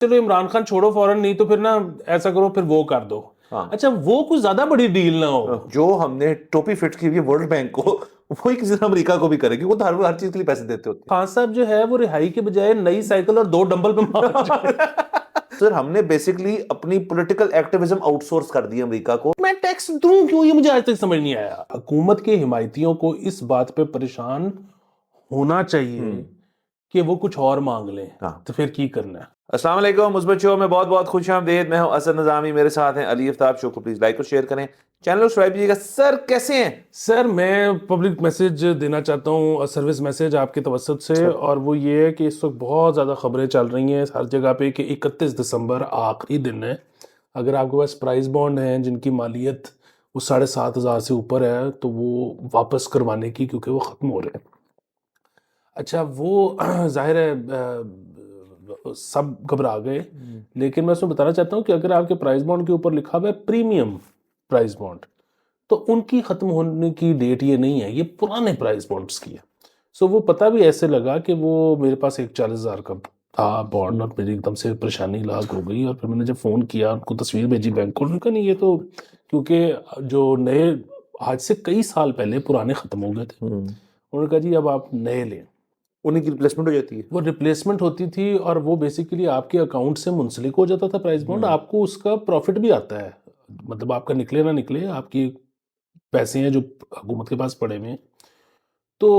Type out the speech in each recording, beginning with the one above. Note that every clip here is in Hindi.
चलो इमरान खान छोड़ो फौरन, नहीं तो फिर ना ऐसा करो, फिर वो कर दो। हाँ। अच्छा, वो कुछ ज्यादा बड़ी डील ना हो। जो हमने टोपी फिट की हुई है वर्ल्ड बैंक को, वही किसी तरह अमेरिका को भी करेगी। वो तो हर चीज के लिए पैसे देते होते खान साहब जो है वो रिहाई के बजाय नई साइकिल और 2 डंबल पे मार जाए। हैं। सर हमने बेसिकली अपनी पॉलिटिकल एक्टिविज्म आउटसोर्स कर दी अमेरिका को। मैं टैक्स दूं क्यों, ये मुझे आज तक समझ नहीं आया। हुकूमत के हिमायतियों को इस बात पे परेशान होना चाहिए कि वो कुछ और मांग लें, हाँ। तो फिर की करना है। अस्सलाम वालेकुम मुस्बत शो में बहुत बहुत खुश आमदीद। मैं हूं असद नज़ामी, मेरे साथ हैं अली आफ्ताब। शो को प्लीज लाइक और शेयर करें, चैनल को सब्सक्राइब कीजिएगा। सर कैसे हैं? सर मैं पब्लिक मैसेज देना चाहता हूँ, सर्विस मैसेज आपके तवसत से, और वो ये है कि इस वक्त बहुत ज़्यादा खबरें चल रही हैं हर जगह पे कि 31 दिसंबर आखिरी दिन है। अगर आपके पास प्राइस बॉन्ड हैं जिनकी मालियत वो 7,500 से ऊपर है, तो वो वापस करवाने की, क्योंकि वो ख़त्म हो रहे हैं। अच्छा, वो जाहिर है सब घबरा गए, लेकिन मैं उसमें बताना चाहता हूँ कि अगर आपके प्राइस बॉन्ड के ऊपर लिखा हुआ है प्रीमियम प्राइस बॉन्ड, तो उनकी ख़त्म होने की डेट ये नहीं है, ये पुराने प्राइस बॉन्ड्स की है। सो वो पता भी ऐसे लगा कि वो मेरे पास एक 40,000 का था बॉन्ड, और मेरी एकदम से परेशानी लाग हो गई। और फिर मैंने जब फ़ोन किया, उनको तस्वीर भेजी बैंक को, उन्होंने कहा नहीं ये तो, क्योंकि जो नए आज से कई साल पहले पुराने ख़त्म हो गए थे। उन्होंने कहा जी अब आप नए लें। उन्हीं की रिप्लेसमेंट हो जाती है। वो रिप्लेसमेंट होती थी, और वो बेसिकली आपके अकाउंट से मुंसलिक हो जाता था प्राइस बॉन्ड, आपको उसका प्रॉफिट भी आता है। मतलब आपका निकले ना निकले, आपकी पैसे हैं जो हुकूमत के पास पड़े हुए हैं, तो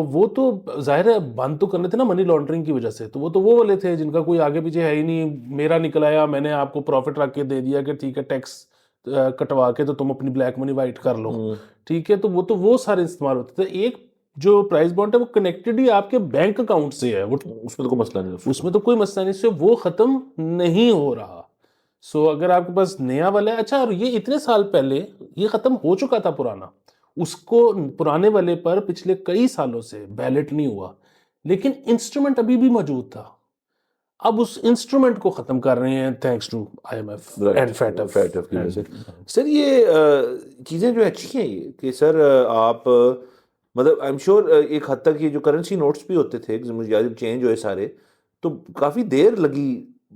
वो तो जाहिर है बंद तो करने थे ना मनी लॉन्ड्रिंग की वजह से। तो वो वाले थे जिनका कोई आगे पीछे है ही नहीं, मेरा निकल आया, मैंने आपको प्रॉफिट रख के दे दिया कि ठीक है टैक्स कटवा के तो तुम अपनी ब्लैक मनी वाइट कर लो। ठीक है, तो वो सारे इस्तेमाल होते थे। एक जो प्राइस बॉन्ड है वो कनेक्टेड ही आपके बैंक अकाउंट से है, वो उसमें तो कोई मसला नहीं। उसमें तो कोई मसला नहीं, से वो खत्म नहीं हो रहा। सो अगर आपके पास नया वाला है, अच्छा, और ये इतने साल पहले ये खत्म हो चुका था पुराना, उसको पुराने वाले पर पिछले कई सालों से बैलेट नहीं हुआ, लेकिन इंस्ट्रूमेंट अभी भी मौजूद था। अब उस इंस्ट्रूमेंट को खत्म कर रहे हैं thanks to IMF and FATF की वजह से। सर ये चीज़ें जो अच्छी हैं ये कि सर आप मतलब आई एम श्योर एक हद तक ये जो करेंसी नोट्स भी होते थे, मुझे याद चेंज हुए सारे, तो काफ़ी देर लगी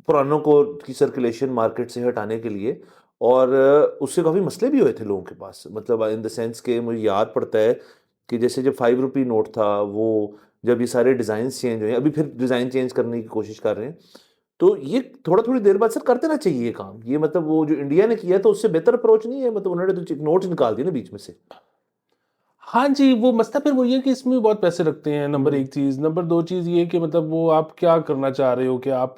पुरानों को की सर्कुलेशन मार्केट से हटाने के लिए। और उससे काफ़ी मसले भी हुए थे लोगों के पास, मतलब इन द सेंस के मुझे याद पड़ता है कि जैसे जब 5 रुपये नोट था, वो जब ये सारे डिज़ाइन चेंज हुए, अभी फिर डिज़ाइन चेंज करने की कोशिश कर रहे हैं, तो ये थोड़ा थोड़ी देर बाद सर करते ना चाहिए ये काम। ये मतलब वो जो इंडिया ने किया तो उससे बेहतर अप्रोच नहीं है, मतलब उन्होंने तो नोट्स निकाल दिए ना बीच में से। हाँ जी, वो मसला फिर वही है कि इसमें भी बहुत पैसे लगते हैं, नंबर एक चीज़। नंबर दो चीज़ ये कि मतलब वो आप क्या करना चाह रहे हो कि आप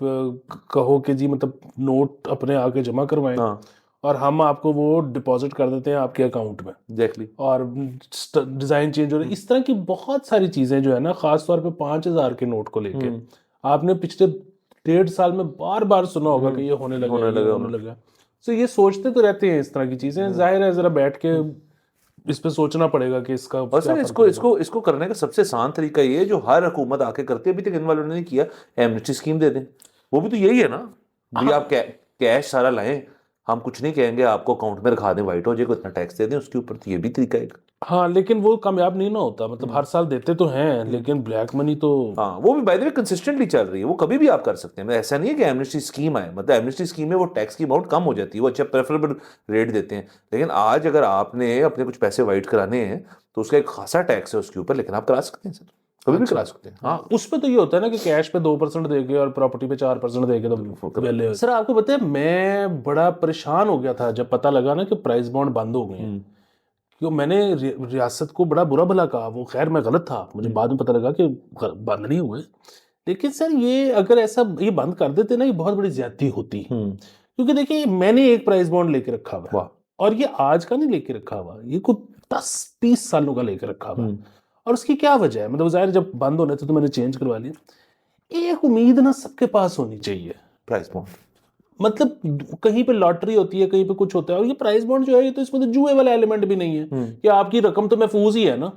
कहो कि जी मतलब नोट अपने आके जमा करवाएं, हाँ और हम आपको वो डिपॉजिट कर देते हैं आपके अकाउंट में, एग्जैक्टली। और डिज़ाइन चेंज हो रहे हैं। इस तरह की बहुत सारी चीज़ें जो है ना, ख़ास तौर पे 5,000 के नोट को लेके आपने पिछले 1.5 साल में बार बार सुना होगा कि ये होने लगा है, ये होने लगा है। तो ये सोचते तो रहते हैं इस तरह की चीज़ें, जाहिर है ज़रा बैठ के इस पे सोचना पड़ेगा कि इसका और क्या सर फ़र्क इसको पड़ेगा। इसको इसको करने का सबसे आसान तरीका ये है जो हर हुकूमत आके करती है, अभी तक इन वालों ने नहीं किया, एमनेस्टी स्कीम दे दें। वो भी तो यही है ना भी, आप कैश सारा लाएं, हम कुछ नहीं कहेंगे, आपको अकाउंट में रखा दें, वाइट हो जाए, को इतना टैक्स दे दें उसके ऊपर। तो ये भी तरीका है। हाँ, लेकिन वो कामयाब नहीं ना होता, मतलब हर साल देते तो हैं, लेकिन ब्लैक मनी तो। हाँ वो भी बाय द वे कंसिस्टेंटली चल रही है, वो कभी भी आप कर सकते हैं। मतलब ऐसा नहीं है कि एमनेस्टी स्कीम आए, मतलब एमनेस्टी स्कीम में वो टैक्स की अमाउंट कम हो जाती है, वो अच्छा प्रेफरेबल रेट देते हैं। लेकिन आज अगर आपने अपने कुछ पैसे वाइट कराने हैं तो उसका एक खासा टैक्स है उसके ऊपर, लेकिन आप करा सकते हैं सर, कभी भी करा सकते हैं। हाँ, उस पे तो ये होता है ना कि कैश पे 2% देके और प्रॉपर्टी पे 4% देके तो पहले। सर आपको पता है मैं बड़ा परेशान हो गया था जब पता लगा ना कि प्राइस बॉन्ड बंद हो गए हैं, क्यों मैंने रियासत को बड़ा बुरा भला कहा। वो खैर मैं गलत था, मुझे बाद में पता लगा कि बंद नहीं हुए। लेकिन सर ये अगर ऐसा ये बंद कर देते ना, ये बहुत बड़ी ज्यादती होती, क्योंकि देखिए मैंने एक प्राइस बॉन्ड लेके रखा हुआ है, वाह। और ये आज का नहीं लेके रखा हुआ, ये कुछ 10-20 सालों का लेके रखा हुआ है। और उसकी क्या वजह है, मतलब जाहिर जब बंद होने थे तो मैंने चेंज करवा लिया। एक उम्मीद ना सबके पास होनी चाहिए, प्राइस बॉन्ड। मतलब कहीं पे लॉटरी होती है, कहीं पे कुछ होता है, और ये प्राइस बॉन्ड जो है ये तो इसमें तो जुए वाला एलिमेंट भी नहीं है कि आपकी रकम तो महफूज ही है ना।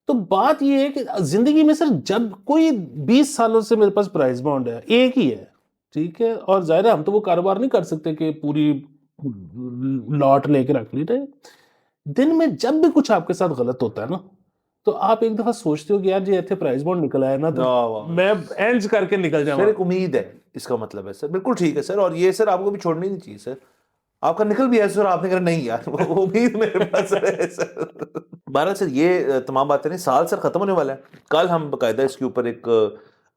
तो बात ये है कि जिंदगी में सर जब कोई 20 सालों से मेरे पास प्राइस बॉन्ड है, एक ही है, ठीक है, और जाहिर है हम तो वो कारोबार नहीं कर सकते कि पूरी लॉट लेके रख ली रहे। दिन में जब भी कुछ आपके साथ गलत होता है ना, तो आप एक दफा सोचते हो कि यार जी इतने प्राइस बॉन्ड निकल आया ना, तो वाह, वाह। मैं एंज करके निकल सर जाऊंगा। एक उम्मीद है, इसका मतलब है सर, बिल्कुल ठीक है सर, और ये सर आपको भी छोड़नी नहीं चाहिए सर। आपका निकल भी है सर, आपने कहा नहीं यार वो उम्मीद मेरे पास है सर। बहरहाल सर ये तमाम बातें नहीं, साल सर खत्म होने वाला है, कल हम बकायदा इसके ऊपर एक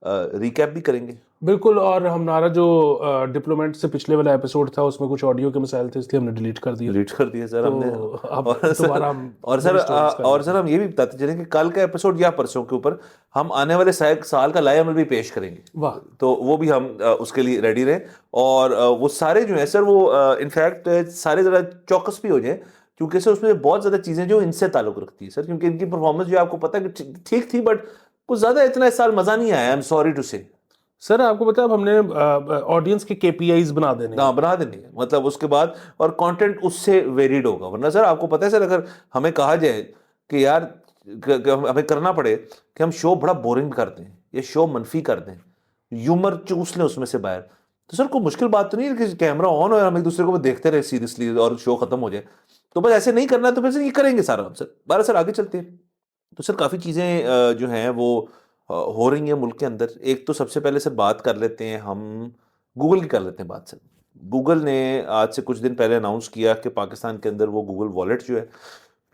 रिकैप भी करेंगे। बिल्कुल, और हमारा जो डिप्लोमेट से पिछले वाला एपिसोड था उसमें कुछ ऑडियो के मसाइल थे, इसलिए हमने डिलीट कर दिया। डिलीट कर दिया सर तो हमने। अब और सर दोबारा हम और सर नई स्टोरीज कर और लेते सर हैं। हम ये भी बताते चलें कि कल का एपिसोड या परसों के ऊपर हम आने वाले साल का लाए अमल भी पेश करेंगे, वाह, तो वो भी हम उसके लिए रेडी रहें। और वो सारे जो है सर वो इनफैक्ट सारे ज़रा चौकस भी हो जाए, क्योंकि सर उसमें बहुत ज़्यादा चीज़ें जो इनसे ताल्लुक़ रखती है सर, क्योंकि इनकी परफॉर्मेंस जो आपको पता है कि ठीक थी, बट कुछ ज़्यादा इतना इस साल मज़ा नहीं आया, आई एम सॉरी टू से। सर आपको पता है अब हमने ऑडियंस के केपीआईज बना देने हैं। हाँ बना देनी है, मतलब उसके बाद और कंटेंट उससे वेरिड होगा, वरना सर आपको पता है सर, अगर हमें कहा जाए कि यार हमें करना पड़े कि हम शो बड़ा बोरिंग कर दें या शो मनफी कर दें, ह्यूमर चूस लें उसमें से बाहर, तो सर कोई मुश्किल बात तो नहीं है कि कैमरा ऑन हो और हम एक दूसरे को देखते रहे सीरियसली और शो खत्म हो जाए। तो बस ऐसे नहीं करना है, तो फिर सर ये करेंगे सारा हम सर। बारह सर आगे चलते हैं। तो सर काफ़ी चीज़ें जो हैं वो हो रही हैं मुल्क के अंदर। एक तो सबसे पहले सर बात कर लेते हैं हम गूगल की, कर लेते हैं बात सर। गूगल ने आज से कुछ दिन पहले अनाउंस किया कि पाकिस्तान के अंदर वो गूगल वॉलेट जो है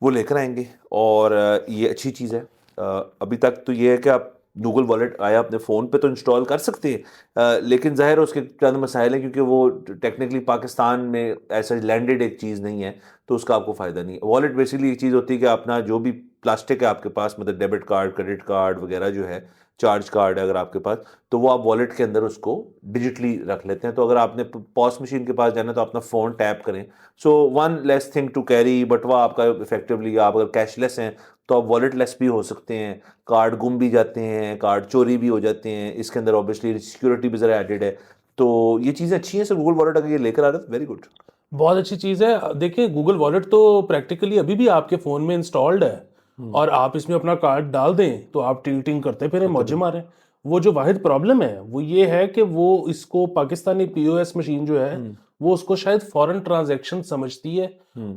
वो लेकर आएंगे, और ये अच्छी चीज़ है। अभी तक तो ये है कि आप गूगल वॉलेट आया अपने फ़ोन पे तो इंस्टॉल कर सकते हैं, लेकिन ज़ाहिर है उसके चंद मसाइल हैं, क्योंकि वो टेक्निकली पाकिस्तान में ऐसा लैंडेड एक चीज़ नहीं है, तो उसका आपको फ़ायदा नहीं है। वॉलेट बेसिकली एक चीज़ होती है कि अपना जो भी प्लास्टिक है आपके पास, मतलब डेबिट कार्ड, क्रेडिट कार्ड वगैरह जो है, चार्ज कार्ड है अगर आपके पास, तो वो आप वॉलेट के अंदर उसको डिजिटली रख लेते हैं। तो अगर आपने पॉस मशीन के पास जाना है तो अपना फ़ोन टैप करें, so one less thing to carry, but वह आपका इफेक्टिवली, आप अगर कैशलेस हैं तो आप वॉलेट लेस भी हो सकते हैं। कार्ड गुम भी जाते हैं, कार्ड चोरी भी हो जाते हैं, इसके अंदर ऑब्वियसली सिक्योरिटी भी ज़रा एडेड है। तो ये चीज़ें अच्छी हैं सर, गूगल वॉलेट अगर ये लेकर आ रहा है तो वेरी गुड। बहुत अच्छी चीज़ है। देखिए गूगल वॉलेट तो प्रैक्टिकली अभी भी आपके फ़ोन में इंस्टॉल्ड है, और आप इसमें अपना कार्ड डाल दें तो आप टिंग टिंग करते फिर मौजे मारें। वो जो वाहिद प्रॉब्लम है वो ये है कि वो इसको पाकिस्तानी पीओएस मशीन जो है वो उसको शायद फॉरेन ट्रांजैक्शन समझती है,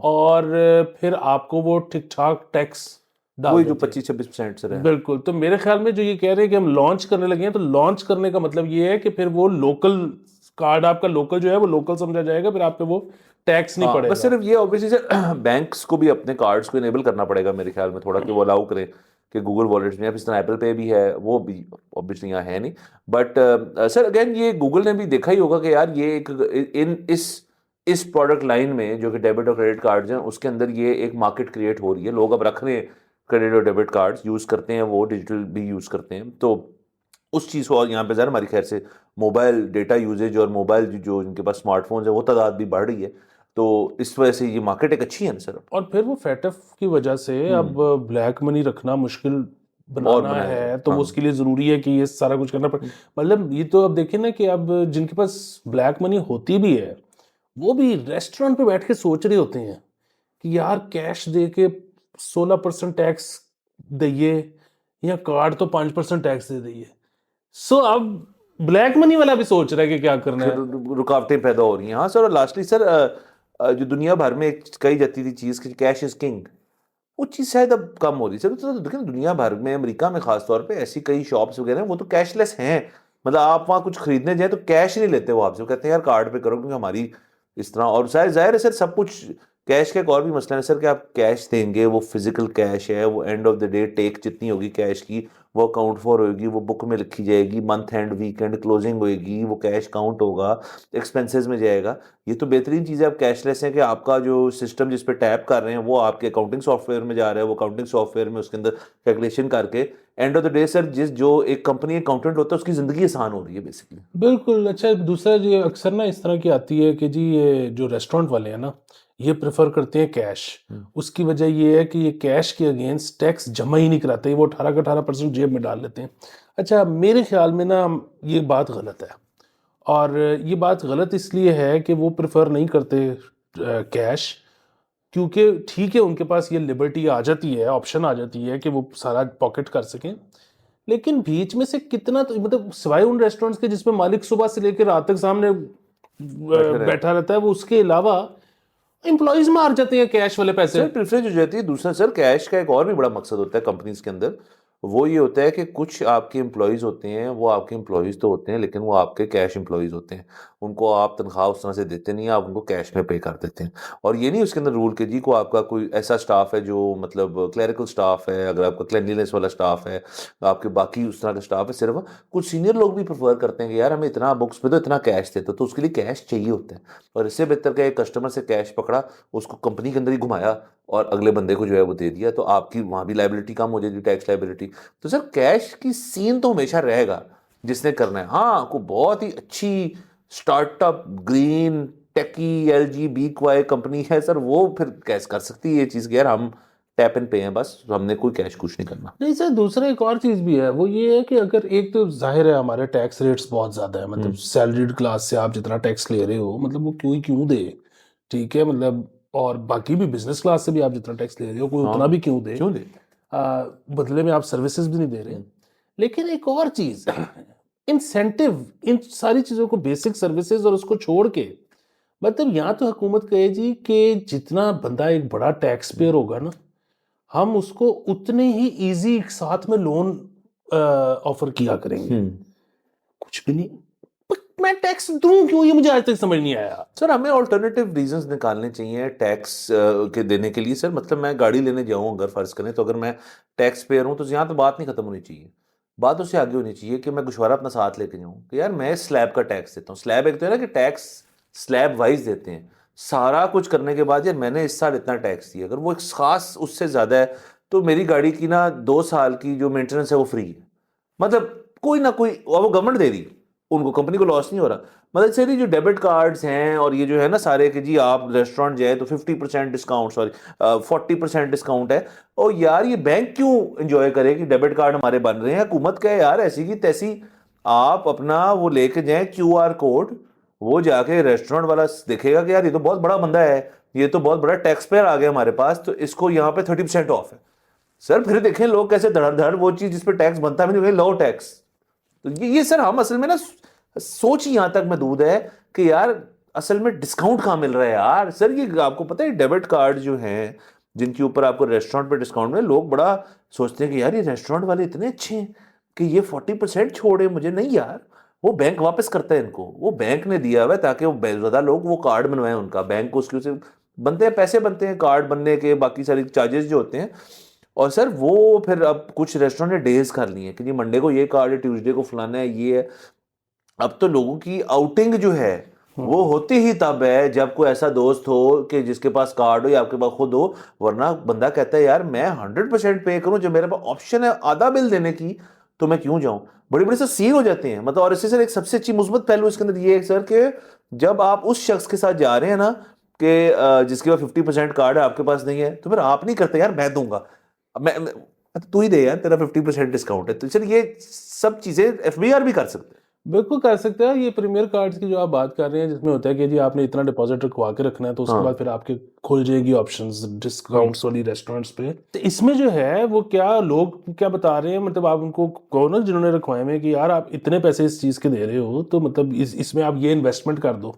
और फिर आपको वो ठीक ठाक टैक्स डाल वही जो देती है। 25-26% सर है। बिल्कुल, तो मेरे ख्याल में जो ये कह रहे हैं कि हम लॉन्च करने लगे हैं, तो लॉन्च करने का मतलब ये है कि फिर वो लोकल कार्ड आपका लोकल जो है वो लोकल समझा जाएगा, फिर आप पे वो टैक्स नहीं हाँ बस पड़ेगा। सिर्फ ये ऑब्वियसली सर बैंक्स को भी अपने कार्ड्स को इनेबल करना पड़ेगा मेरे ख्याल में थोड़ा, कि वो अलाउ करें कि गूगल वॉलेट्स में, अब इस तरह एप्पल पे भी है, वो भी ऑब्वियसली यहाँ है नहीं, बट सर अगेन ये गूगल ने भी देखा ही होगा कि यार ये एक इस प्रोडक्ट लाइन में जो कि डेबिट और क्रेडिट कार्ड्स हैं उसके अंदर ये एक मार्केट क्रिएट हो रही है, लोग अब रख रहे हैं क्रेडिट और डेबिट कार्ड्स यूज़ करते हैं, वो डिजिटल भी यूज़ करते हैं, तो उस चीज़ को, और यहाँ पे ज़रा हमारी खैर से मोबाइल डेटा यूजेज और मोबाइल जो इनके पास स्मार्टफोन्स है वो तादाद भी बढ़ रही है, तो इस वजह से ये मार्केट एक अच्छी है ना सर। और फिर वो फैटफ की वजह से अब ब्लैक मनी रखना मुश्किल और बनाना बनाएगा, है, तो वो हाँ। उसके लिए ज़रूरी है कि ये सारा कुछ करना पड़े। मतलब ये तो अब देखिए ना कि अब जिनके पास ब्लैक मनी होती भी है वो भी रेस्टोरेंट पे बैठ के सोच रहे होते हैं कि यार कैश दे के 16% टैक्स दइए या कार्ड तो 5% टैक्स दे दइए। सो अब ब्लैक मनी वाला भी सोच रहा है कि क्या करना फिर है। रुकावटें पैदा हो रही हैं। हाँ सर, और लास्टली सर जो दुनिया भर में एक कही जाती थी चीज़ कि कैश इज किंग, वो चीज़ शायद अब कम हो रही है सर। तो देखिए दुनिया भर में, अमेरिका में खास तौर पे ऐसी कई शॉप्स वगैरह हैं वो तो कैशलेस हैं, मतलब आप वहाँ कुछ खरीदने जाए तो कैश नहीं लेते वो आपसे, वो कहते हैं यार कार्ड पे करो क्योंकि हमारी इस तरह, और शायद जाहिर है सर सब कुछ कैश का एक और भी मसला है सर कि आप कैश देंगे, वो फिजिकल कैश है, वो end of the day take जितनी होगी कैश की वो अकाउंट फॉर होगी, वो बुक में लिखी जाएगी, मंथ एंड वीकेंड क्लोजिंग होएगी, वो कैश काउंट होगा, एक्सपेंसेस में जाएगा। ये तो बेहतरीन चीज़ है अब कैशलेस है कि आपका जो सिस्टम जिस पे टैप कर रहे हैं वो आपके अकाउंटिंग सॉफ्टवेयर में जा रहा है, वो अकाउंटिंग सॉफ्टवेयर में उसके अंदर कैलकुलेशन करके and of the day sir जिस जो एक कंपनी अकाउंटेंट होता है उसकी ज़िंदगी आसान हो रही है बेसिकली। बिल्कुल। अच्छा, दूसरा जो अक्सर ना इस तरह की आती है कि जी ये जो रेस्टोरेंट वाले हैं ना ये प्रेफर करते हैं कैश। उसकी वजह ये है कि ये कैश के अगेंस्ट टैक्स जमा ही नहीं कराते, वो 18 का 18% जेब में डाल लेते हैं। अच्छा, मेरे ख्याल में ना ये बात गलत है, और ये बात गलत इसलिए है कि वो प्रेफर नहीं करते कैश, क्योंकि ठीक है उनके पास ये लिबर्टी आ जाती है, ऑप्शन आ जाती है कि वो सारा पॉकेट कर सकें, लेकिन बीच में से कितना, तो मतलब सिवाय उन रेस्टोरेंट्स के जिसमें मालिक सुबह से लेकर रात तक सामने बैठा रहता है, वो उसके अलावा एम्प्लॉइज मार जाते हैं कैश वाले पैसे। सर प्रेफरेंस हो जाती है। दूसरा सर कैश का एक और भी बड़ा मकसद होता है कंपनीज के अंदर, वो ये होता है कि कुछ आपके एम्प्लॉयज़ होते हैं, वो आपके एम्प्लॉयज़ तो होते हैं लेकिन वो आपके कैश एम्प्लॉयज़ होते हैं। उनको आप तनख्वाह उस तरह से देते नहीं हैं, आप उनको कैश में पे कर देते हैं। और ये नहीं उसके अंदर रूल कि जी को आपका कोई ऐसा स्टाफ है जो मतलब क्लरिकल स्टाफ है, अगर आपका क्लीनलीनेस वाला स्टाफ है, आपके बाकी उस तरह का स्टाफ है, सिर्फ कुछ सीनियर लोग भी प्रेफर करते हैं कि यार हमें इतना बुक्स पे तो इतना कैश देते तो उसके लिए कैश चाहिए होता है। और इससे बेहतर क्या, एक कस्टमर से कैश पकड़ा, उसको कंपनी के अंदर ही घुमाया और अगले बंदे को जो है वो दे दिया, तो आपकी वहाँ भी लायबिलिटी कम हो जाएगी, टैक्स लायबिलिटी। तो सर कैश की सीन तो हमेशा रहेगा जिसने करना है। हाँ, कोई बहुत ही अच्छी स्टार्टअप ग्रीन टेकी LGBTQI कंपनी है सर, वो फिर कैश कर सकती है ये चीज़ कि यार हम टैप एंड पे हैं, बस हमने कोई कैश कुछ नहीं करना। नहीं सर, दूसरा एक और चीज़ भी है, वो ये है कि अगर एक तो जाहिर है हमारे टैक्स रेट्स बहुत ज़्यादा है, मतलब सैलरीड क्लास से आप जितना टैक्स ले रहे हो, मतलब वो क्यों दे, ठीक है, मतलब और बाकी भी बिजनेस क्लास से भी आप जितना टैक्स ले रहे हो कोई उतना हाँ, भी क्यों दे, क्यों दे। बदले में आप सर्विसेज भी नहीं दे रहे। लेकिन एक और चीज़ इंसेंटिव, इन सारी चीज़ों को, बेसिक सर्विसेज और उसको छोड़ के, मतलब यहाँ तो हुकूमत कहे जी कि जितना बंदा एक बड़ा टैक्स पेयर होगा ना, हम उसको उतने ही इजी एक साथ में लोन ऑफर किया करेंगे। कुछ भी नहीं, मैं टैक्स दूं क्यों, ये मुझे आज तक समझ नहीं आया। सर हमें ऑल्टरनेटिव रीजंस निकालने चाहिए टैक्स के देने के लिए। सर मतलब मैं गाड़ी लेने जाऊँ अगर फर्ज करें, तो अगर मैं टैक्स पेयर हूँ तो यहाँ तो बात नहीं खत्म होनी चाहिए, बात उससे आगे होनी चाहिए कि मैं गोशवारा अपना साथ लेके जाऊँ कि यार मैं स्लैब का टैक्स देता हूँ। स्लैब एक तो है ना कि टैक्स स्लैब वाइज देते हैं, सारा कुछ करने के बाद यार मैंने इस साल इतना टैक्स दिया, अगर वो एक खास उससे ज़्यादा है तो मेरी गाड़ी की ना 2 साल की जो मेंटेनेंस है वो फ्री है। मतलब कोई ना कोई, और वो गवर्नमेंट दे रही, उनको कंपनी को लॉस नहीं हो रहा। मतलब सर ये जो डेबिट कार्ड्स हैं और ये जो है ना सारे कि जी आप रेस्टोरेंट जाए तो 50% डिस्काउंट, सॉरी 40% डिस्काउंट है, और यार ये बैंक क्यों एंजॉय करे कि डेबिट कार्ड हमारे बन रहे हैं। हुकूमत का है यार ऐसी की तैसी, आप अपना वो लेके जाएं QR कोड, वो जाके रेस्टोरेंट वाला देखेगा कि यार ये तो बहुत बड़ा बंदा है, ये तो बहुत बड़ा टैक्स पेयर आ गया हमारे पास, तो इसको यहाँ पे 30% ऑफ है। सर फिर देखें लोग कैसे धड़ाधड़ वो चीज जिस पे टैक्स बनता है नहीं, लो टैक्स। तो ये सर हम असल में ना सोच ही यहां तक महदूद है कि यार असल में डिस्काउंट कहाँ मिल रहा है यार। सर ये आपको पता है डेबिट कार्ड जो हैं जिनके ऊपर आपको रेस्टोरेंट पे डिस्काउंट में, लोग बड़ा सोचते हैं कि यार ये रेस्टोरेंट वाले इतने अच्छे हैं कि ये 40% छोड़े मुझे। नहीं यार, वो बैंक वापस करता है इनको, वो बैंक ने दिया हुआ है ताकि वो ज्यादा लोग वो कार्ड बनवाएं उनका, बैंक को उसके से बनते हैं, पैसे बनते हैं कार्ड बनने के, बाकी सारी चार्जेस जो होते हैं। और सर वो फिर अब कुछ रेस्टोरेंट ने डेज कर लिए कि जी मंडे को ये कार्ड है, ट्यूसडे को फलाना है, ये है। अब तो लोगों की आउटिंग जो है वो होती ही तब है जब कोई ऐसा दोस्त हो कि जिसके पास कार्ड हो या आपके पास खुद हो, वरना बंदा कहता है यार मैं 100% पे करूं, जब मेरे पास ऑप्शन है आधा बिल देने की तो मैं क्यों जाऊं। बड़े बड़े से सीन हो जाते हैं। मतलब और इससे सर एक सबसे अच्छी मुस्बत पहलू इसके अंदर ये है सर कि जब आप उस शख्स के साथ जा रहे हैं ना कि जिसके पास 50% कार्ड है आपके पास नहीं है, तो फिर आप नहीं करते यार मैं दूंगा, तू ही दे यार तेरा 50% डिस्काउंट है। तो सर ये सब चीजें FBR भी कर सकते हैं। बिल्कुल कर सकते हैं। ये प्रीमियर कार्ड्स की जो आप बात कर रहे हैं जिसमें होता है कि जी आपने इतना डिपॉजिट रखवा के रखना है, तो उसके बाद फिर आपके खुल जाएगी ऑप्शंस डिस्काउंट्स वाली रेस्टोरेंट्स पे। तो इसमें जो है वो क्या लोग क्या बता रहे हैं, मतलब आप उनको कहो ना जिन्होंने रखवाए में कि यार आप इतने पैसे इस चीज़ के दे रहे हो, तो मतलब इसमें आप ये इन्वेस्टमेंट कर दो,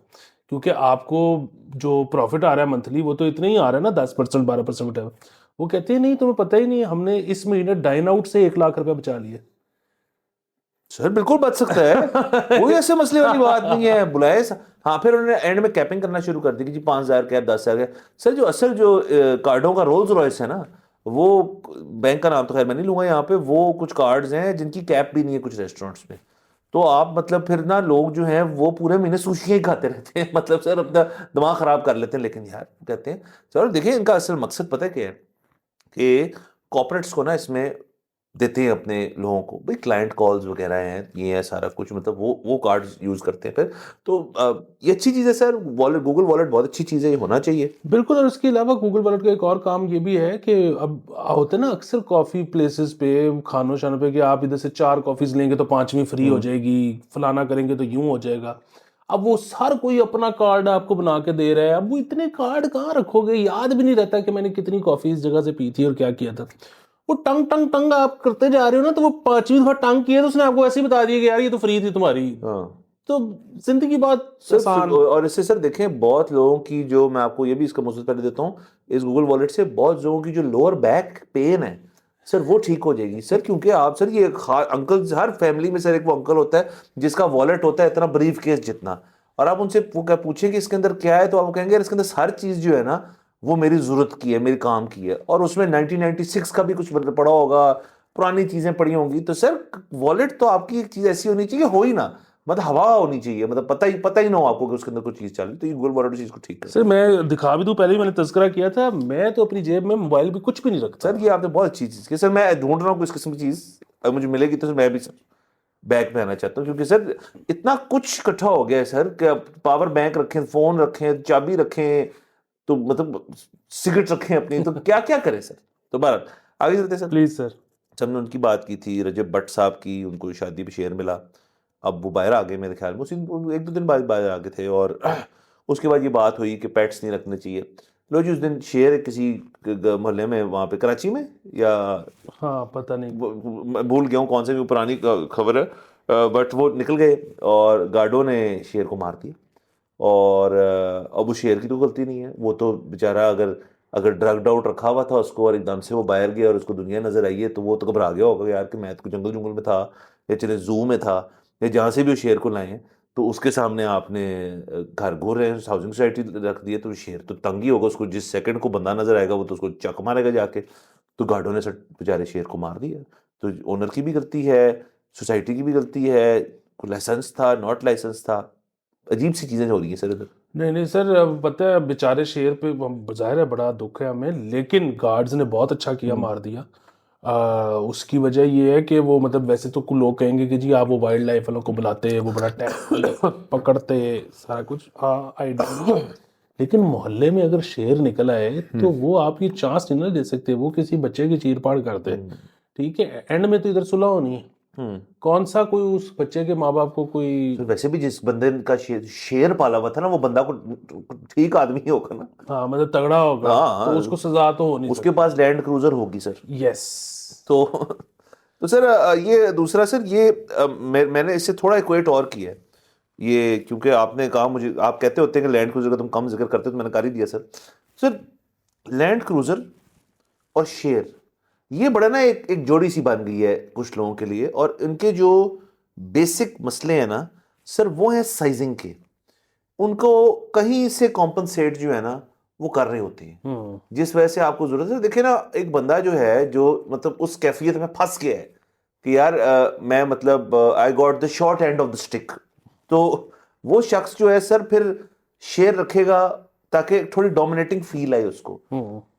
क्योंकि आपको जो प्रॉफिट आ रहा है मंथली वो तो इतना ही आ रहा है ना, 10% 12%। वो कहते हैं नहीं तुम्हें पता ही नहीं, हमने इस महीने डाइन आउट से 1 लाख रुपए बचा लिए। सर बिल्कुल बच सकता है, कोई ऐसे मसले वाली बात नहीं है, बुलाए हाँ फिर उन्होंने एंड में कैपिंग करना शुरू कर दी कि जी 5,000 का 10,000 का। सर जो असल जो कार्डों का रोल्स रॉयस है ना, वो बैंक का नाम तो खैर मैं नहीं लूंगा यहाँ पे, वो कुछ कार्ड्स हैं जिनकी कैप भी नहीं है कुछ रेस्टोरेंट्स में। तो आप मतलब फिर ना लोग जो हैं वो पूरे महीने सुशियां ही खाते रहते हैं मतलब सर अपना दिमाग खराब कर लेते हैं। लेकिन यार कहते हैं सर देखिए इनका असल मकसद पता है क्या है कि कॉर्पोरेट्स को ना इसमें देते हैं अपने लोगों को, भाई क्लाइंट कॉल्स वगैरह हैं, ये है सारा कुछ, मतलब वो कार्ड्स यूज करते हैं फिर। तो ये अच्छी चीज़ है सर, वॉलेट गूगल वॉलेट बहुत अच्छी चीज़ है, ये होना चाहिए। बिल्कुल। और उसके अलावा गूगल वॉलेट का एक और काम ये भी है कि अब होते हैं ना अक्सर कॉफ़ी प्लेसेस पे, खानों शानों पे, कि आप इधर से 4 कॉफ़ीज लेंगे तो 5वीं फ्री हो जाएगी, फलाना करेंगे तो यूं हो जाएगा। अब वो हर कोई अपना कार्ड आपको बना के दे रहा है। अब वो इतने कार्ड कहाँ रखोगे, याद भी नहीं रहता कि मैंने कितनी कॉफ़ी इस जगह से पी थी और क्या किया था। वो टंग टंग टंग आप करते जा रहे हो ना, तो वो 5वीं दफा टंग किया तो उसने आपको ऐसे ही बता दिया कि यार ये तो फ्री थी तुम्हारी। हाँ तो जिंदगी बहुत आसान। और इससे सर देखें बहुत लोगों की जो, मैं आपको ये भी इसका मसला पहले देता हूँ, इस गूगल वॉलेट से बहुत लोगों की जो लोअर बैक पेन है सर वो ठीक हो जाएगी सर, क्योंकि आप सर ये अंकल, हर फैमिली में सर एक वो अंकल होता है जिसका वॉलेट होता है इतना ब्रीफ केस जितना, और आप उनसे वो क्या पूछें कि इसके अंदर क्या है, तो आप कहेंगे यार इसके अंदर हर चीज जो है ना वो मेरी जरूरत की है, मेरे काम की है, और उसमें 1996 का भी कुछ मतलब पड़ा होगा, पुरानी चीजें पड़ी होंगी। तो सर वॉलेट तो आपकी एक चीज ऐसी होनी चाहिए, हो ही ना, मतलब हवा होनी चाहिए, मतलब पता ही ना हो आपको कि उसके अंदर कोई चीज चल रही, तो ये गूगल वॉलेट चीज को ठीक सर कर। मैं दिखा भी दूं, पहले ही मैंने तज़किरा किया था, मैं तो अपनी जेब में मोबाइल भी कुछ भी नहीं रखता। सर ये आपने बहुत अच्छी चीज की सर, मैं ढूंढ रहा हूँ इस किस्म की चीज, अगर मुझे मिलेगी तो सर मैं भी सर बैग में आना चाहता हूँ, क्योंकि सर इतना कुछ इकट्ठा हो गया है सर कि पावर बैंक रखें, फोन रखें, चाबी रखें, तो मतलब सिगरेट रखें अपनी, तो क्या क्या करें सर। तो बहरहाल आगे चलते हैं सर। Please sir. हमने उनकी बात की थी, रजब भट्ट साहब की, उनको शादी पे शेयर मिला, अब वो बाहर आ गए मेरे ख्याल में, उसी एक दो दिन बाद बाहर आ गए थे, और उसके बाद ये बात हुई कि पेट्स नहीं रखने चाहिए। लो जी, उस दिन शेयर किसी मोहल्ले में वहाँ पे कराची में, या हाँ पता नहीं। मैं भूल गया हूँ कौन से, भी पुरानी खबर है, बट वो निकल गए और गार्डों ने शेर को मार दिया, और अब उस शेर की तो गलती नहीं है, वो तो बेचारा अगर अगर ड्रग्ड आउट रखा हुआ था उसको और एकदम से वो बाहर गया और उसको दुनिया नजर आई है, तो वो तो घबरा गया होगा यार कि मैं तो जंगल जंगल में था, या चले जू में था, या जहाँ से भी उस शेर को लाए हैं, तो उसके सामने आपने घर घूर रहे हैं, हाउसिंग सोसाइटी रख दी है, तो शेर तो तंग ही होगा, उसको जिस सेकंड को बंदा नजर आएगा वो तो उसको चक मारेगा जाके। तो गार्डों ने सर बेचारे शेर को मार दिया। तो ओनर की भी गलती है, सोसाइटी की भी गलती है, कोई लाइसेंस था, नॉट लाइसेंस था, अजीब सी चीजें हो रही हैं सर इधर। नहीं नहीं सर, अब पता है बेचारे शेर पे जाहिर है बड़ा दुख है हमें, लेकिन गार्ड्स ने बहुत अच्छा किया, मार दिया। उसकी वजह ये है कि वो मतलब वैसे तो कुछ लोग कहेंगे कि जी आप वो वाइल्ड लाइफ वालों को बुलाते, वो बड़ा टैग पकड़ते सारा कुछ, हाँ आई डोंट, लेकिन मोहल्ले में अगर शेर निकल आए तो वो आप ये चांस नहीं ना दे सकते, वो किसी बच्चे की चीर फाड़ करते। ठीक है, एंड में तो इधर सुलह होनी है, कौन सा कोई उस बच्चे के माँ बाप को कोई। तो वैसे भी जिस बंदे का शेर पाला हुआ था ना, वो बंदा को ठीक आदमी ही होगा ना। हाँ मतलब तगड़ा होगा, तो उसको हाँ, सजा तो हो नहीं उसके पास लैंड क्रूजर होगी सर। सकती। यस। तो तो सर ये दूसरा सर, ये मैंने इससे थोड़ा इक्वेट और किया है ये, क्योंकि आपने कहा मुझे, आप कहते होते हैं कि लैंड क्रूजर का तुम कम जिक्र करते हो, तो मैंने कर ही दिया सर। सर लैंड क्रूजर और शेर, ये बड़ा ना एक एक जोड़ी सी बन गई है कुछ लोगों के लिए, और इनके जो बेसिक मसले हैं ना सर, वो हैं साइजिंग के, उनको कहीं से कॉम्पनसेट जो है ना वो कर रहे होते हैं, जिस वजह से आपको जरूरत है। देखिए ना, एक बंदा जो है जो मतलब उस कैफियत में फंस गया है कि यार मैं मतलब I got the short and of the stick, तो वो शख्स जो है सर फिर शेर रखेगा ताकि थोड़ी डोमिनेटिंग फील आए उसको।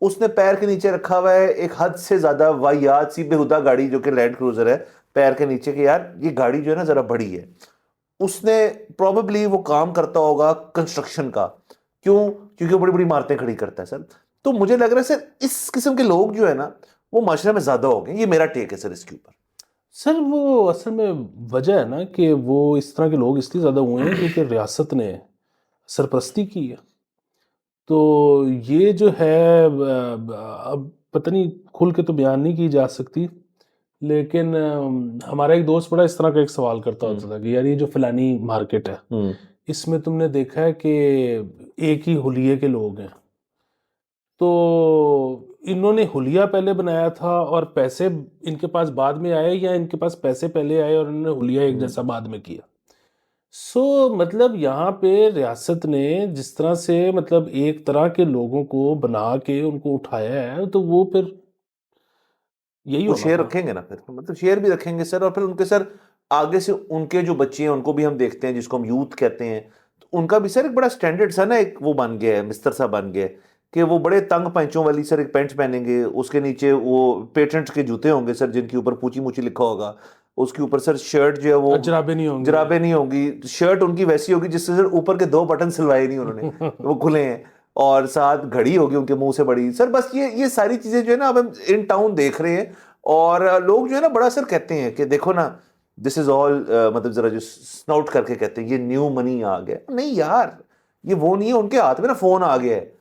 उसने पैर के नीचे रखा हुआ है एक हद से ज्यादा वाहियात सी बेहुदा गाड़ी जो कि लैंड क्रूजर है, पैर के नीचे कि यार ये गाड़ी जो है ना जरा बड़ी है। उसने प्रोबेबली वो काम करता होगा कंस्ट्रक्शन का, क्यों, क्योंकि वो बड़ी बड़ी इमारतें खड़ी करता है सर। तो मुझे लग रहा है सर इस किस्म के लोग जो है ना वो माशरे में ज्यादा हो गए, ये मेरा टेक है सर इसके ऊपर। सर वो असल में वजह है ना कि वो इस तरह के लोग इसलिए ज़्यादा हुए हैं क्योंकि रियासत ने सरपरस्ती की है। तो ये जो है अब पता नहीं खुल के तो बयान नहीं की जा सकती, लेकिन हमारा एक दोस्त बड़ा इस तरह का एक सवाल करता होता था कि यार ये जो फलानी मार्केट है इसमें तुमने देखा है कि एक ही हुलिये के लोग हैं, तो इन्होंने हुलिया पहले बनाया था और पैसे इनके पास बाद में आए, या इनके पास पैसे पहले आए और इन्होंने हुलिया एक जैसा बाद में किया। मतलब यहाँ पे रियासत ने जिस तरह से मतलब एक तरह के लोगों को बना के उनको उठाया है, तो वो फिर यही वो होना शेयर था। रखेंगे ना, फिर मतलब शेयर भी रखेंगे सर, और फिर उनके सर आगे से उनके जो बच्चे हैं उनको भी हम देखते हैं, जिसको हम यूथ कहते हैं, तो उनका भी सर एक बड़ा स्टैंडर्ड सा ना एक वो बन गया है, मिस्तर सा बन गया है कि वो बड़े तंग पैंचों वाली सर एक पैंट पहनेंगे, उसके नीचे वो पेटेंट के जूते होंगे सर जिनके ऊपर पूची मूची लिखा होगा, उसके ऊपर सर शर्ट जो है वो जराबे नहीं होंगे। जराबे नहीं होंगी, शर्ट उनकी वैसी होगी जिससे सर ऊपर के दो बटन सिलवाए नहीं उन्होंने, वो खुले हैं, और साथ घड़ी होगी उनके मुंह से बड़ी सर। बस ये सारी चीजें जो है ना अब हम इन टाउन देख रहे हैं, और लोग जो है ना बड़ा सर कहते हैं कि देखो ना दिस इज ऑल, मतलब जरा जो स्नाउट करके कहते हैं ये न्यू मनी आ गया, नहीं यार ये वो नहीं है, उनके हाथ में ना फोन आ गया है,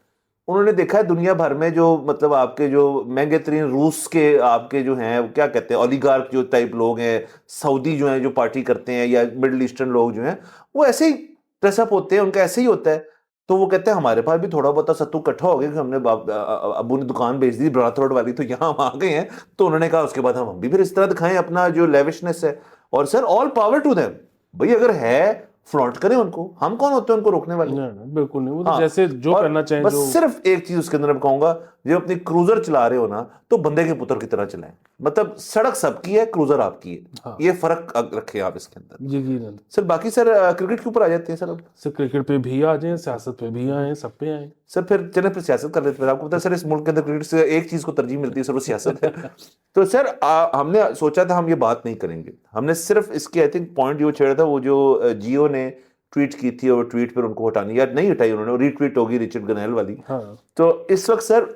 उन्होंने देखा है दुनिया भर में जो मतलब आपके जो महंगे तरीन रूस के आपके जो हैं वो क्या कहते हैं ओलिगार्क जो टाइप लोग हैं, सऊदी जो हैं जो पार्टी करते हैं, या मिडिल ईस्टर्न लोग जो हैं वो ऐसे ही ड्रेसअप होते हैं, उनका ऐसे ही होता है। तो वो कहते हैं हमारे पास भी थोड़ा बहुत सत्तू इकट्ठा हो गया कि हमने अबू ने दुकान बेच दी ब्राथ रोड वाली, तो यहाँ हम आ गए हैं। तो उन्होंने कहा उसके बाद हम भी फिर इस तरह दिखाएं अपना जो लेविशनेस है। और sir all power to them, भाई अगर है फ्लॉन्ट करें उनको, हम कौन होते हैं उनको रोकने वाले? नहीं, बिल्कुल नहीं, वो तो हाँ, जैसे जो और करना चाहें बस जो। सिर्फ एक चीज उसके अंदर मैं कहूंगा, जब अपनी क्रूजर चला रहे हो ना तो बंदे के पुत्र की तरह चलाएं। मतलब सड़क सबकी है, क्रूजर आपकी है। हाँ, ये फर्क रखें आप इसके अंदर। यकीनन। सर बाकी सर क्रिकेट के ऊपर आ जाते हैं सर अब। सर क्रिकेट पे भी आ जाएं, सियासत पे भी आए, सब पे आए। सर फिर चले फिर सियासत कर लेते हैं। फिर आपको पता है सर इस मुल्क के अंदर क्रिकेट से एक चीज को तरजीह मिलती है सर, वो सियासत है। तो सर हमने सोचा था हम ये बात नहीं करेंगे, हमने सिर्फ इसकी आई थिंक पॉइंट जो छेड़ा था, वो जो जियो ने ट्वीट की थी और ट्वीट पर उनको हटानी या नहीं हटाई उन्होंने, रीट्वीट होगी रिचर्ड गनेल वाली। हाँ, तो इस वक्त सर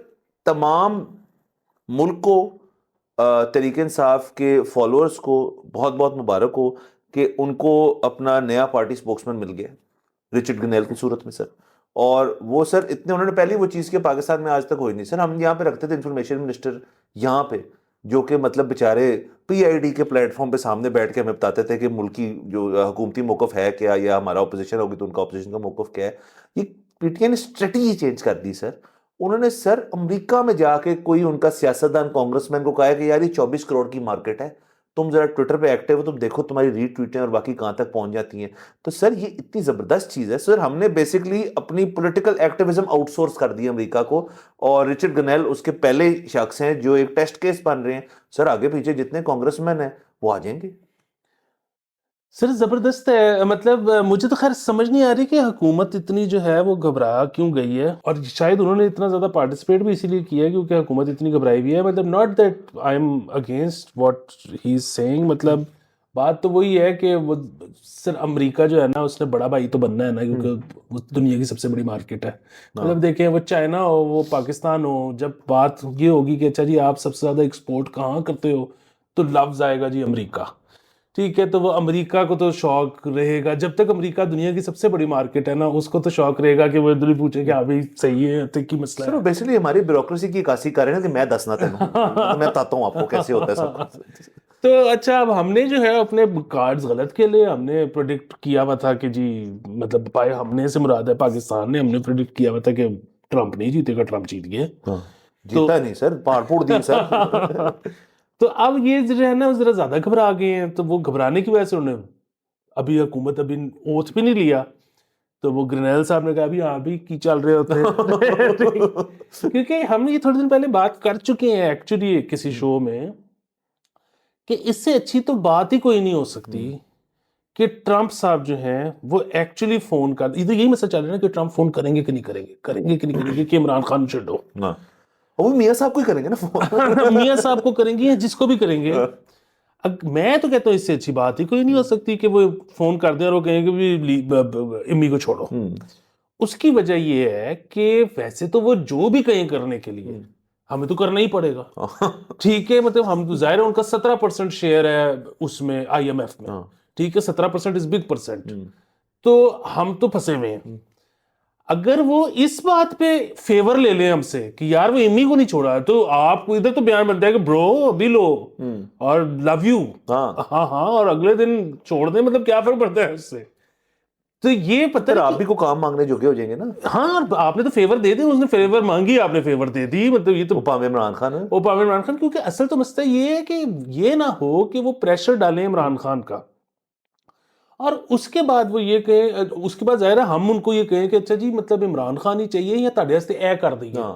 तमाम मुल्क को तहरीक इंसाफ के फॉलोअर्स को बहुत बहुत मुबारक हो कि उनको अपना नया पार्टी स्पोक्समैन मिल गया रिचर्ड गनेल की सूरत में सर। और वो सर इतने उन्होंने पहली वो चीज़ के पाकिस्तान में आज तक हुई नहीं सर। हम यहाँ पे रखते थे इंफॉर्मेशन मिनिस्टर यहाँ पे, जो कि मतलब बेचारे पीआईडी के प्लेटफॉर्म पे सामने बैठ के हमें बताते थे कि मुल्की जो हुकूमती मौक़िफ़ है क्या, या हमारा अपोजिशन होगी तो उनका अपोजिशन का मौक़िफ़ क्या है। ये पीटीआई ने स्ट्रेटजी चेंज कर दी सर। उन्होंने सर अमेरिका में जाके कोई उनका सियासतदान कांग्रेसमैन को कहा कि यार ये 24 करोड़ की मार्केट है, तुम जरा ट्विटर पे एक्टिव हो, तुम देखो तुम्हारी रीट्वीटें और बाकी कहां तक पहुंच जाती हैं। तो सर ये इतनी जबरदस्त चीज है सर, हमने बेसिकली अपनी पॉलिटिकल एक्टिविज्म आउटसोर्स कर दी अमेरिका को। और रिचर्ड गनेल उसके पहले शख्स हैं जो एक टेस्ट केस बन रहे हैं सर। आगे पीछे जितने कांग्रेसमैन हैं वो आ जाएंगे सर जबरदस्त है। मतलब मुझे तो खैर समझ नहीं आ रही कि हुकूमत इतनी जो है वो घबरा क्यों गई है, और शायद उन्होंने इतना ज्यादा पार्टिसिपेट भी इसीलिए किया है क्योंकि हुकूमत इतनी घबराई हुई है। मतलब not that I am against what he is saying, मतलब बात तो वही है कि वो सर अमेरिका जो है ना उसने बड़ा भाई तो बनना है ना, क्योंकि वो दुनिया की सबसे बड़ी मार्केट है। मतलब देखें वो चाइना हो वो पाकिस्तान हो, जब बात ये होगी कि अच्छा जी आप सबसे ज्यादा एक्सपोर्ट कहाँ करते हो, तो लफ्ज आएगा जी अमेरिका। ठीक है, तो वो अमेरिका को तो शौक रहेगा, जब तक अमेरिका दुनिया की सबसे बड़ी मार्केट है ना उसको तो शौक रहेगा कि वो इधर ही पूछे कि हाँ भाई सही है तो की मसला सर। है। बेसिकली हमारी ब्यूरोक्रेसी की कासी कर रहे हैं कि मैं दसना तेन मैं बताता हूँ आपको कैसे होता है सब कुछ। तो अच्छा अब हमने जो है अपने कार्ड्स गलत खेले। हमने प्रोडिक्ट किया हुआ था कि जी मतलब पाए, हमने से मुराद है पाकिस्तान ने, हमने प्रोडिक्ट किया हुआ था कि ट्रंप नहीं जीतेगा, ट्रंप जीत गए। जीता नहीं सर, पाड़पुड़ दी सर। तो अब ये जो है ना वो जरा ज्यादा घबरा गए हैं, तो वो घबराने की वजह से उन्होंने अभी हुकूमत अभी ओथ भी नहीं लिया। तो वो ग्रेनेल साहब ने कहा अभी हाँ भी की चल रहे होते हैं। क्योंकि हम ये थोड़े दिन पहले बात कर चुके हैं एक्चुअली किसी शो में कि इससे अच्छी तो बात ही कोई नहीं हो सकती कि ट्रंप साहब जो हैं वो एक्चुअली फोन कर, इधर यही मसला चल रहा है ना कि ट्रंप फोन करेंगे कि नहीं करेंगे, करेंगे कि नहीं करेंगे, कि इमरान खान छो। ना वो मियाँ साहब को ही करेंगे ना फोन। मियाँ साहब को करेंगे या जिसको भी करेंगे। मैं तो कहता हूँ इससे अच्छी बात ही कोई नहीं हो सकती कि वो फोन कर दे और वो कहेंगे भी इम्मी को छोड़ो। उसकी वजह ये है कि वैसे तो वो जो भी कहें करने के लिए हमें तो करना ही पड़ेगा। ठीक है, मतलब हम तो जाहिर है उनका 17% शेयर है उसमें आईएमएफ में। ठीक है, 17% इज बिग परसेंट। तो हम तो फंसे हुए हैं। अगर वो इस बात पे फेवर ले लें हमसे कि यार वो इम्मी को नहीं छोड़ा, तो आपको इधर तो बयान बनता है कि ब्रो अभी लो और लव यू, हाँ हाँ, और अगले दिन छोड़ दें, मतलब क्या फर्क पड़ता है उससे। तो ये पता फिर है आप भी को काम मांगने जोगे हो जाएंगे ना। हाँ, और आपने तो फेवर दे दी, उसने फेवर मांगी आपने फेवर दे दी, मतलब ये तो ओबामा इमरान खान है। ओबामा इमरान खान। क्योंकि असल तो मसला ये है कि ये ना हो कि वो प्रेशर डालें इमरान खान का और उसके बाद वो ये कहें, उसके बाद जाहिर है हम उनको ये कहें कि अच्छा जी मतलब इमरान खान ही चाहिए या ताड़े वास्ते ए कर देंगे,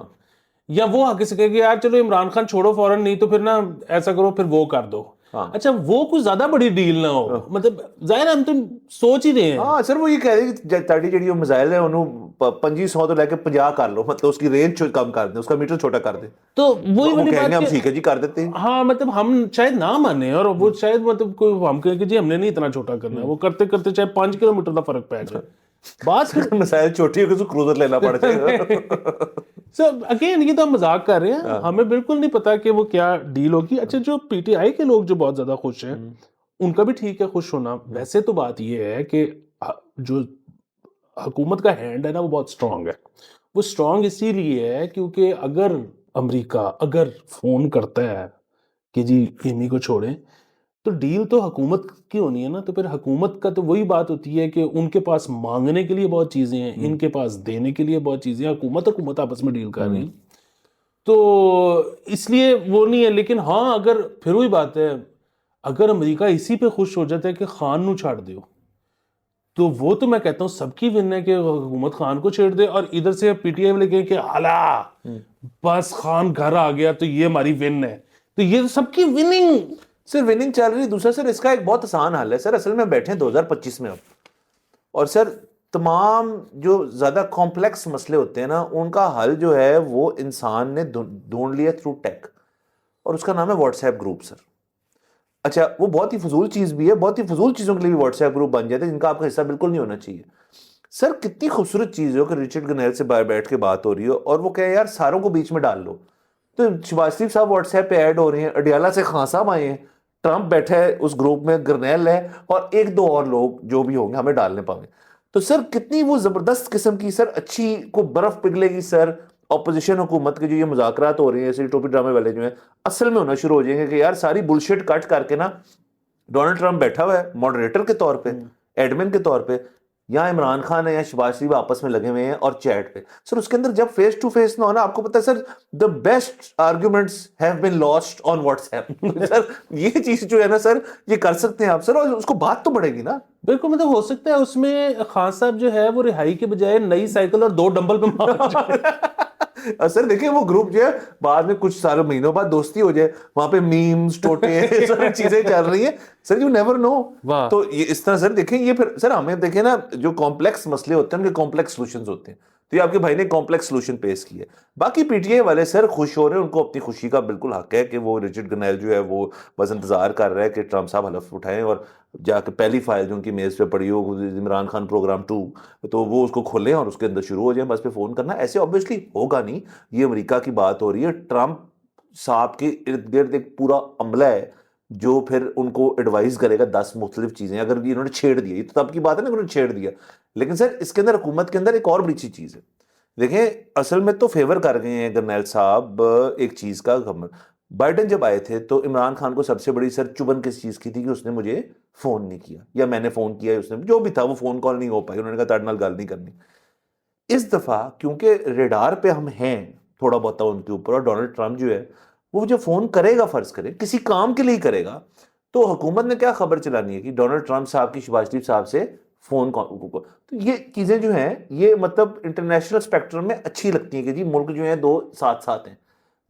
या वो आगे से कहे कि यार चलो इमरान खान छोड़ो फौरन, नहीं तो फिर ना ऐसा करो फिर वो कर दो। अच्छा वो कुछ ज्यादा बड़ी डील ना हो, मतलब जाहिर है हम तो सोच ही रहे हैं। हाँ सर वो ये कह रहे हैं कि ताड़ी ਜਿਹੜੀ मिसाइल है उन्होंने 2500 तो लेके 50 कर लो, मतलब उसकी रेंज कम कर दे, उसका मीटर छोटा कर दे। तो वही वाली बात हम ठीक है जी कर देते हैं। हाँ, मतलब हम शायद ना माने और वो शायद मतलब कोई हम कहें कि जी हमने नहीं इतना छोटा करना है, वो करते करते चाहे 5 किलोमीटर का फर्क पै जाए बात मिसाइल छोटी होगी तो क्रूजर लेना पड़ जाएगा। सो अगेन ये तो हम मजाक कर रहे हैं, हमें बिल्कुल नहीं पता कि वो क्या डील होगी। अच्छा जो पीटीआई के लोग जो बहुत ज्यादा खुश हैं उनका भी ठीक है खुश होना। वैसे तो बात ये है कि जो हुकूमत का हैंड है ना वो बहुत स्ट्रांग है, वो स्ट्रांग इसीलिए है क्योंकि अगर अमेरिका अगर फोन करता है कि जी इन्हीं को छोड़ें, तो डील तो हुकूमत की होनी है ना। तो फिर हुकूमत का तो वही बात होती है कि उनके पास मांगने के लिए बहुत चीजें हैं, इनके पास देने के लिए बहुत चीजें हैं, हुकूमत आपस में डील कर रही है। तो इसलिए वो नहीं है। लेकिन हाँ, अगर फिर वही बात है, अगर अमेरिका इसी पे खुश हो जाता है कि खान नू छाड़ दो, तो वो तो मैं कहता हूँ सबकी विन है कि हुकूमत खान को छेड़ दे, और इधर से पीटीआई वाले कहें कि हाला बस खान घर आ गया तो ये हमारी विन है। तो ये सबकी विनिंग, सर विनिंग चल रही। दूसरा सर इसका एक बहुत आसान हल है सर। असल में बैठे हैं 2025 में अब, और सर तमाम जो ज्यादा कॉम्प्लेक्स मसले होते हैं ना, उनका हल जो है वो इंसान ने ढूंढ लिया थ्रू टेक, और उसका नाम है व्हाट्सएप ग्रुप सर। अच्छा, वो बहुत ही फजूल चीज भी है, बहुत ही फजूल चीजों के लिए भी व्हाट्सएप ग्रुप बन जाते हैं जिनका आपका हिस्सा बिल्कुल नहीं होना चाहिए। सर कितनी खूबसूरत चीज हो कि रिचर्ड गनेल से बाहर बैठ के बात हो रही हो और वो कहे यार सारों को बीच में डाल लो। तो शहबाज शरीफ साहब व्हाट्सएप पे ऐड हो रहे हैं, अडियाला से खान साहब आए हैं, ट्रंप बैठा है उस ग्रुप में, गरनैल है, और एक दो और लोग जो भी होंगे हमें डालने पाएंगे। तो सर कितनी वो जबरदस्त किस्म की सर अच्छी को बर्फ पिघलेगी सर। ऑपोजिशन हुकूमत के जो ये मुज़ाकरात हो रही हैं, ऐसे टोपी ड्रामे वाले जो हैं, असल में होना शुरू हो जाएंगे कि यार सारी बुलशिट कट करके ना डोनाल्ड ट्रंप बैठा हुआ है मॉडरेटर के तौर पे, एडमिन के तौर पे, या इमरान खान है या शहबाज शरीफ आपस में लगे हुए हैं और चैट पे। सर उसके अंदर जब फेस टू फेस ना हो ना, आपको पता है sir the best arguments have been lost on WhatsApp. Sir ये चीज जो है ना सर, ये कर सकते हैं आप सर, और उसको बात तो बढ़ेगी ना। बिल्कुल। मतलब हो सकता है उसमें खान साहब जो है वो रिहाई के बजाय नई साइकिल और 2 डंबल पे मार जाए। सर देखिए वो ग्रुप जो है बाद में कुछ सालों महीनों बाद दोस्ती हो जाए, वहां पे मीम्स टोटे सारी चीजें चल रही हैं सर, यू नेवर नो। वाह। तो ये इस तरह सर देखें, ये फिर सर हमें देखें ना, जो कॉम्प्लेक्स मसले होते हैं उनके कॉम्प्लेक्स सॉल्यूशंस होते हैं। तो ये आपके भाई ने कॉम्प्लेक्स सॉल्यूशन पेश किया है। बाकी पीटीआई वाले सर खुश हो रहे हैं, उनको अपनी खुशी का बिल्कुल हक है कि वो रिचर्ड गनेल जो है वो बस इंतजार कर रहा है कि ट्रंप साहब हलफ उठाएं और जाके पहली फाइल जो उनकी मेज पे पड़ी हो इमरान खान प्रोग्राम 2, तो वो उसको खोलें और उसके अंदर शुरू हो जाए बस पे फोन करना। ऐसे ऑब्वियसली होगा नहीं, ये अमेरिका की बात हो रही है। ट्रंप साहब के इर्द गिर्द एक पूरा अमला है जो फिर उनको एडवाइस करेगा 10 मुख्तलिफ चीजें। अगर इन्होंने छेड़ दिया, तो तब की बात है ना, उन्होंने छेड़ दिया। लेकिन सर इसके अंदर हुकूमत के अंदर एक और बड़ी अच्छी चीज है। देखें असल में तो फेवर कर गए हैं गरनैल साहब एक चीज का। बाइडेन जब आए थे तो इमरान खान को सबसे बड़ी सर चुभन किस चीज की थी कि उसने मुझे फोन नहीं किया, या मैंने फोन किया, उसने जो भी था वो फोन कॉल नहीं हो पाई, उन्होंने कहा ताड़ नाल गल नहीं करनी। इस दफा क्योंकि रेडार पे हम हैं थोड़ा बहुत उनके ऊपर, और डोनाल्ड ट्रंप जो है वो जो फोन करेगा, फर्ज करें किसी काम के लिए करेगा, तो हुकूमत ने क्या खबर चलानी है कि डोनाल्ड ट्रंप साहब की शहबाज शरीफ साहब से फोन को। तो ये चीजें जो हैं ये मतलब इंटरनेशनल स्पेक्ट्रम में अच्छी लगती हैं कि जी मुल्क जो है दो साथ साथ हैं।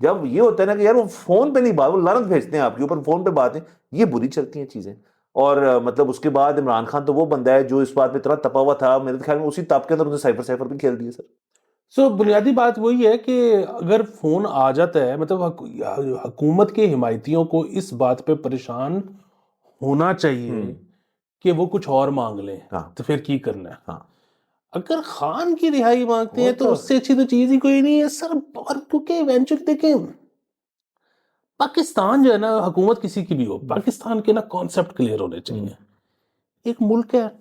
जब ये होता है ना कि यार वो फोन पे नहीं बात, वो लानत भेजते हैं आपके ऊपर, फोन पे बातें, ये बुरी चलती हैं चीजें। और मतलब उसके बाद इमरान खान तो वो बंदा है जो इस बात में इतना तपा हुआ था, मेरे ख्याल में उसी तप के अंदर उसने साइफर साइफर भी खेल दिया सर। सो बुनियादी बात वही है कि अगर फोन आ जाता है, मतलब हुकूमत के हिमायतियों को इस बात पे परेशान होना चाहिए कि वो कुछ और मांग लें। हाँ। तो फिर की करना है। हाँ। अगर खान की रिहाई मांगते हैं तो तो- उससे अच्छी तो चीज ही कोई नहीं है सर। और क्योंकि इवेंचुअली देखें, पाकिस्तान जो है ना, हुकूमत किसी की भी हो, पाकिस्तान के ना कॉन्सेप्ट क्लियर होने चाहिए। एक मुल्क है,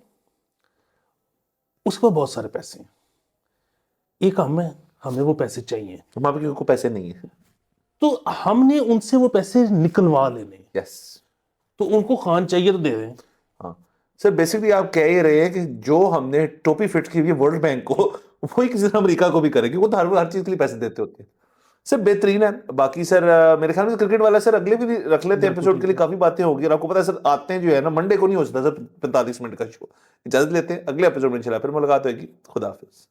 उसके पास बहुत सारे पैसे हैं, एक हमें हमें वो पैसे चाहिए, हमारे को पैसे नहीं है। तो हमने उनसे वो पैसे निकलवा लेने हैं। यस। तो उनको खान चाहिए तो दे दें। हाँ सर, बेसिकली आप कह ही रहे हैं कि जो हमने टोपी फिट की हुई है वर्ल्ड बैंक को, वही किसी दिन अमेरिका को भी करेंगे। वो तो हर चीज के लिए पैसे देते होते हैं सर। बेहतरीन है। बाकी सर मेरे ख्याल में क्रिकेट वाला सर अगले भी रख लेते हैं एपिसोड के लिए, काफी बातें होगी। और आपको पता है सर आते हैं जो है ना मंडे को नहीं हो सकता सर 45 मिनट का शो। इजाजत लेते हैं, अगले एपिसोड में इंशाल्लाह फिर मुलाकात होगी। खुदा हाफिज।